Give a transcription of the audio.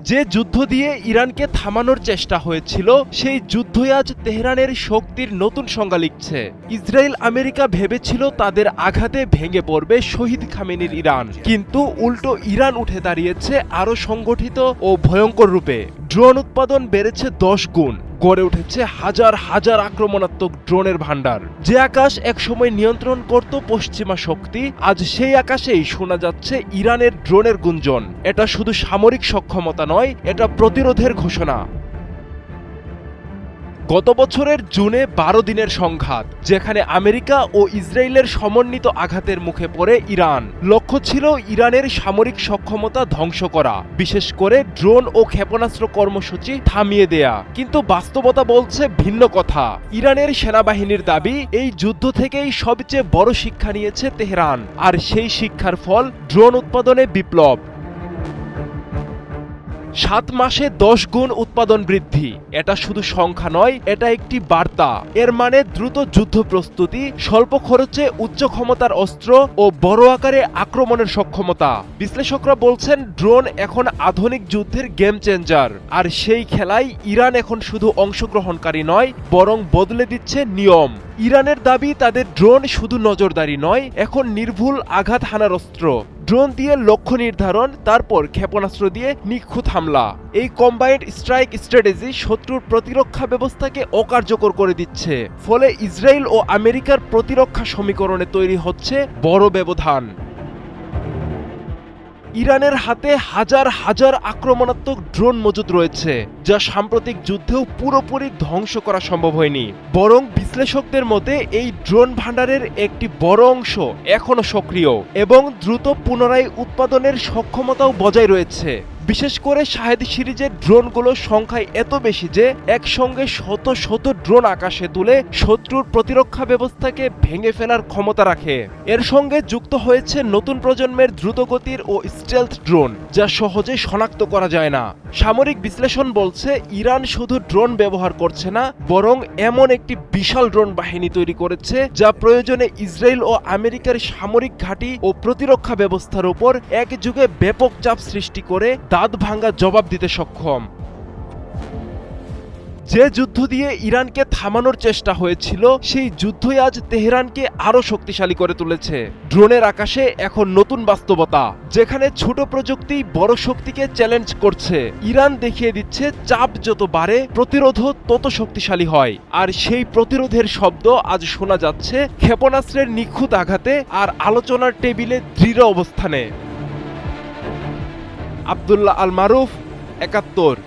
যে যুদ্ধ দিয়ে ইরানকে থামানোর চেষ্টা হয়েছিল সেই যুদ্ধই আজ তেহরানের শক্তির নতুন সংজ্ঞা লিখছে। ইসরায়েল আমেরিকা ভেবেছিল তাদের আঘাতে ভেঙে পড়বে শহীদ খামেনির ইরান, কিন্তু উল্টো ইরান উঠে দাঁড়িয়েছে আরো সংগঠিত ও ভয়ঙ্কর রূপে। ড্রোন উৎপাদন বেড়েছে 10 গুণ, গড়ে উঠেছে হাজার হাজার আক্রমণাত্মক ড্রোনের ভান্ডার। যে আকাশ একসময় নিয়ন্ত্রণ করত পশ্চিমা শক্তি, আজ সেই আকাশেই শোনা যাচ্ছে ইরানের ড্রোনের গুঞ্জন। এটা শুধু সামরিক সক্ষমতা নয়, এটা প্রতিরোধের ঘোষণা। গত বছরের জুনে 12 দিনের সংঘাত, যেখানে আমেরিকা ও ইসরায়েলের সমন্বিত আঘাতের মুখে পড়ে ইরান। লক্ষ্য ছিল ইরানের সামরিক সক্ষমতা ধ্বংস করা, বিশেষ করে ড্রোন ও ক্ষেপণাস্ত্র কর্মসূচি থামিয়ে দেয়া। কিন্তু বাস্তবতা বলছে ভিন্ন কথা। ইরানের সেনাবাহিনীর দাবি, এই যুদ্ধ থেকেই সবচেয়ে বড় শিক্ষা নিয়েছে তেহরান, আর সেই শিক্ষার ফল ড্রোন উৎপাদনে বিপ্লব। 7 মাসে 10 গুণ উৎপাদন বৃদ্ধি, এটা শুধু সংখ্যা নয়, এটা একটি বার্তা। এর মানে দ্রুত যুদ্ধ প্রস্তুতি, স্বল্প খরচে উচ্চ ক্ষমতার অস্ত্র ও বড় আকারে আক্রমণের সক্ষমতা। বিশ্লেষকরা বলছেন ড্রোন এখন আধুনিক যুদ্ধের গেম চেঞ্জার, আর সেই খেলায় ইরান এখন শুধু অংশগ্রহণকারী নয়, বরং বদলে দিচ্ছে নিয়ম। ইরানের দাবি, তাদের ড্রোন শুধু নজরদারি নয়, এখন নির্ভুল আঘাত হানার অস্ত্র। ড্রোন দিয়ে লক্ষ্য নির্ধারণ, তারপর ক্ষেপণাস্ত্র দিয়ে নিখুঁত হামলা। এই কম্বাইন্ড স্ট্রাইক স্ট্র্যাটেজি শত্রুর প্রতিরক্ষা ব্যবস্থাকে অকার্যকর করে দিচ্ছে। ফলে ইসরায়েল ও আমেরিকার প্রতিরক্ষা সমীকরণে তৈরি হচ্ছে বড় ব্যবধান। ইরানের হাতে হাজার হাজার আক্রমণাত্মক ড্রোন মজুদ রয়েছে, যা সাম্প্রতিক যুদ্ধেও পুরোপুরি ধ্বংস করা সম্ভব হয়নি। বরং বিশ্লেষকদের মতে এই ড্রোন ভান্ডারের একটি বড় অংশ এখনো সক্রিয় এবং দ্রুত পুনরায় উৎপাদনের সক্ষমতাও বজায় রয়েছে। বিশেষ করে শাহেদ সিরিজের ড্রোনগুলো সংখ্যায় এত বেশি যে একসঙ্গে শত শত ড্রোন আকাশে তুলে শত্রুর প্রতিরক্ষা ব্যবস্থাকে ভেঙে ফেলার ক্ষমতা রাখে। এর সঙ্গে যুক্ত হয়েছে নতুন প্রজন্মের দ্রুতগতির ও স্টেলথ ড্রোন, যা সহজে শনাক্ত করা যায় না। সামরিক বিশ্লেষণ বলছে ইরান শুধু ড্রোন ব্যবহার করছে না, বরং এমন একটি বিশাল ড্রোন বাহিনী তৈরি করেছে যা প্রয়োজনে ইসরায়েল ও আমেরিকার সামরিক ঘাঁটি ও প্রতিরক্ষা ব্যবস্থার উপর এক যুগে ব্যাপক চাপ সৃষ্টি করে দাঁত ভাঙ্গা জবাব দিতে সক্ষম। যে যুদ্ধ দিয়ে ইরানকে থামানোর চেষ্টা হয়েছিল সেই যুদ্ধই আজ তেহরানকে আরো শক্তিশালী করে তুলেছে। ড্রোনের আকাশে এখন নতুন বাস্তবতা, যেখানে ছোট প্রযুক্তি বড় শক্তিকে চ্যালেঞ্জ করছে। ইরান দেখিয়ে দিচ্ছে চাপ যত বাড়ে, প্রতিরোধও তত শক্তিশালী হয়। আর সেই প্রতিরোধের শব্দ আজ শোনা যাচ্ছে ক্ষেপণাস্ত্রের নিখুঁত আঘাতে আর আলোচনার টেবিলে দৃঢ় অবস্থানে। আব্দুল্লাহ আল মারুফ, ৭১।